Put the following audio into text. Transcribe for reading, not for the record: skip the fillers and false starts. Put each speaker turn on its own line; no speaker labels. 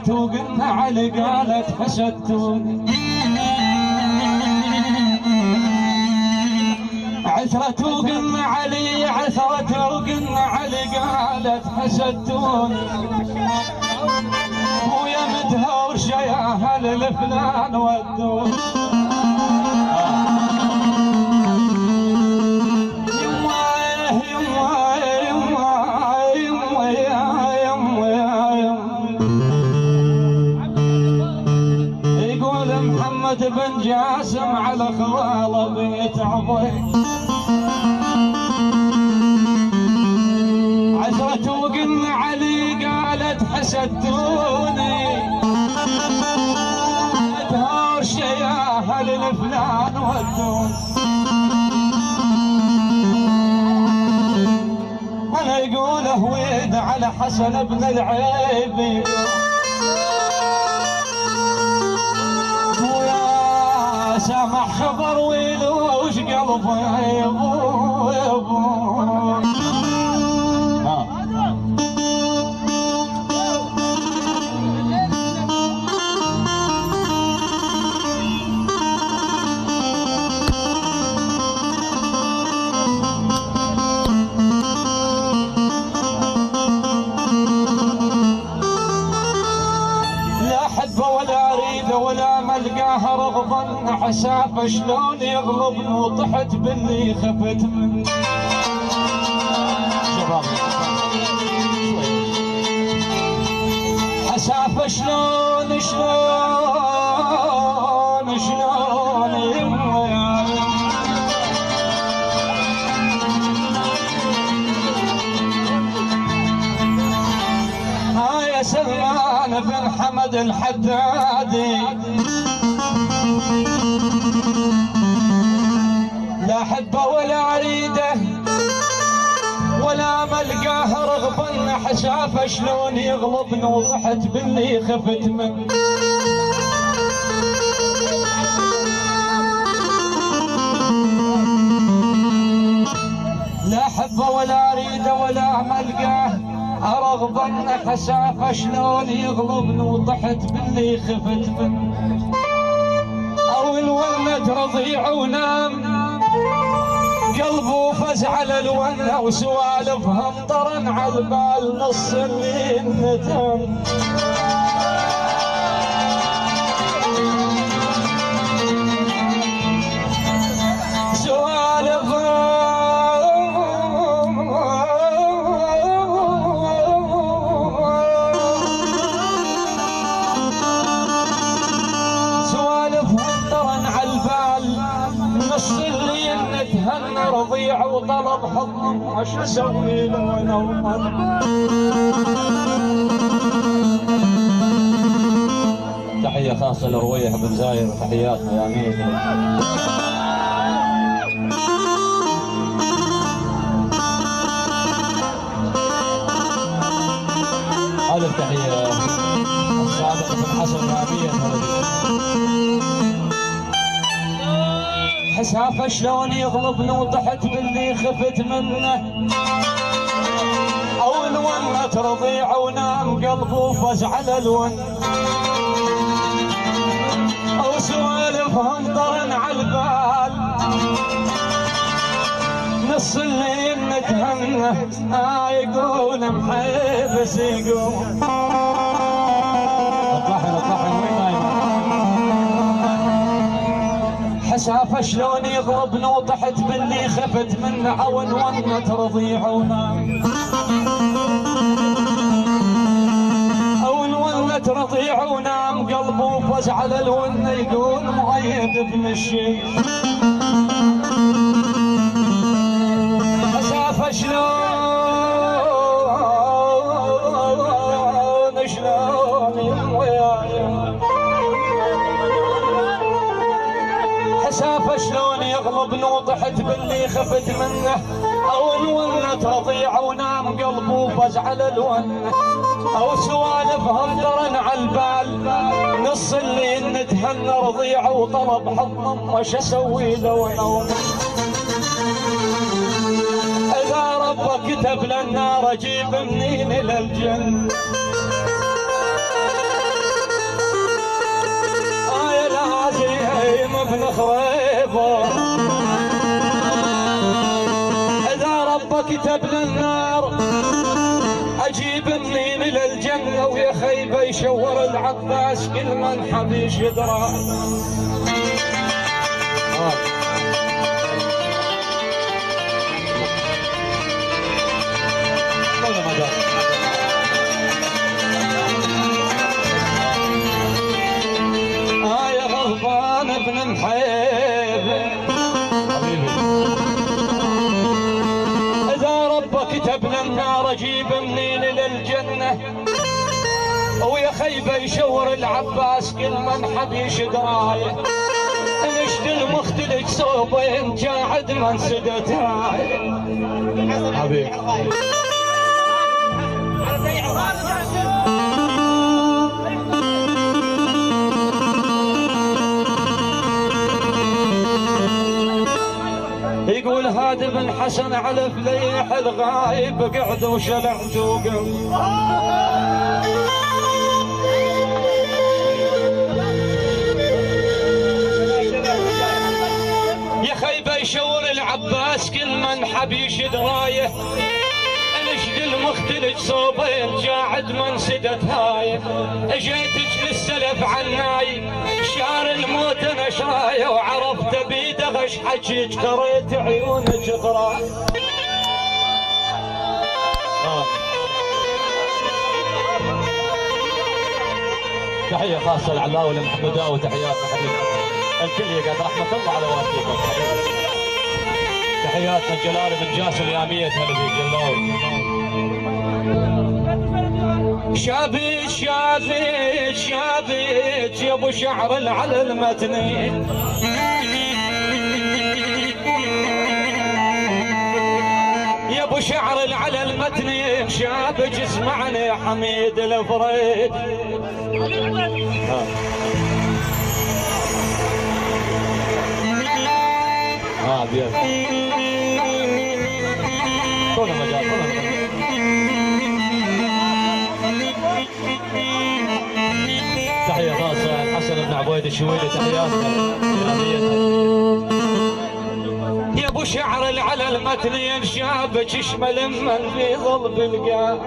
عثرت وقلنا علي قالت حسدتوني، عثرت وقلنا علي، عثرت وقلنا علي قالت حسدتوني، ويا مدهور يا اهل الفلان ودوني. محمد بن جاسم على خواله بيت عظيم، عثرت وقلنا علي قالت حسدتوني، ادهور يا اهل الفلان ودوني. انا يقوله ويد على حسن بن العيبي، سامع خبر ويلوش قلبه يا ابو يا ابو. لا احبه ولا اريده ولا ملقاه رغبا، حسافه شلون يغلبني وطحت باللي خفت منه. حسافه شلون شلون شلون يا سلمان بن حمد الحدادي، لا احبه ولا اريده ولا ملقاه رغبا، حشافه شلون يغلبني وضحت باللي خفت منه. لا احبه ولا اريده ولا ملقاه رغبا، حشافه شلون يغلبني وضحت باللي خفت منه. او الولد رضيع ونام قلبه فزع للونه، وسوالفها مطرن على البال نص اللي ندم. رضيع وطلب حضن، وش اسوي له وانا ومن. تحيه خاصه لرويح بن زاير وتحياتنا يا امير. هذه التحيه الصادق بن حسن نابيه. حسافه شلون يغلبني وطحت باللي خفت منه، او الونه رضيع ونام قلبه فزع للون، او سوالفها مطرن على البال نص الليل نتهنى. يقول محيبس يقول حسافه شلون يغلبني وطحت باللي خفت منه، او الونه رضيع ونام، او الونه رضيع ونام قلبه فزع للونه. يقول مؤيد بن الشيخ حسافه شلون حسافه شلون يغلبني وطحت باللي خفت منه، او الونه رضيع ونام قلبه فزع للونه، او سوالفها مطرن على البال نص الليل نتهنى رضيع وطلب حضن، وش اسوي له ونوم. اذا ربك كتب للنار اجيب منين الى الجنه، ابن خريبه اذا ربك كتب للنار اجيب منين للجنه ويا خيبه يشور العباس كل من حبيش يدرى. يا غضبان ابن محيب اذا ربك كتب النار اجيب منين للجنه ويا خيبه يشور العباس كل من حبيش درايه نشد المختلج صوبين جاعد من سدت هاي حبيبي يقول هذا بن حسن على فليح الغايب قعد وشلع توقف يا خيبه يشور العباس كل من حبيش درايه نشد المختلج صوبين جاعد من سدت هاي اجيتك للسلف عناي شعر الموت انا شرايه وعرفت بيده غش حجيك قريت عيونك غرا. تحيه خاصه لعلاوي لمحموداوي وتحياتنا حبيبي الكل يقعد رحمه الله على والديكم حبيبي. تحياتنا جلال بن جاسم يامية هلا بيك جلاوي. شابيت شابيت شابيت يا ابو شعر على المتني يا ابو شعر على المتني شابك اسمعني يا حميد الفريد. بيت طول المجال طول المجال. تحية خاصة حسن بن عبيد الشويلي تحياتنا يا ابو شعر على المتن ينشابك اشمل من في ظل بالقاع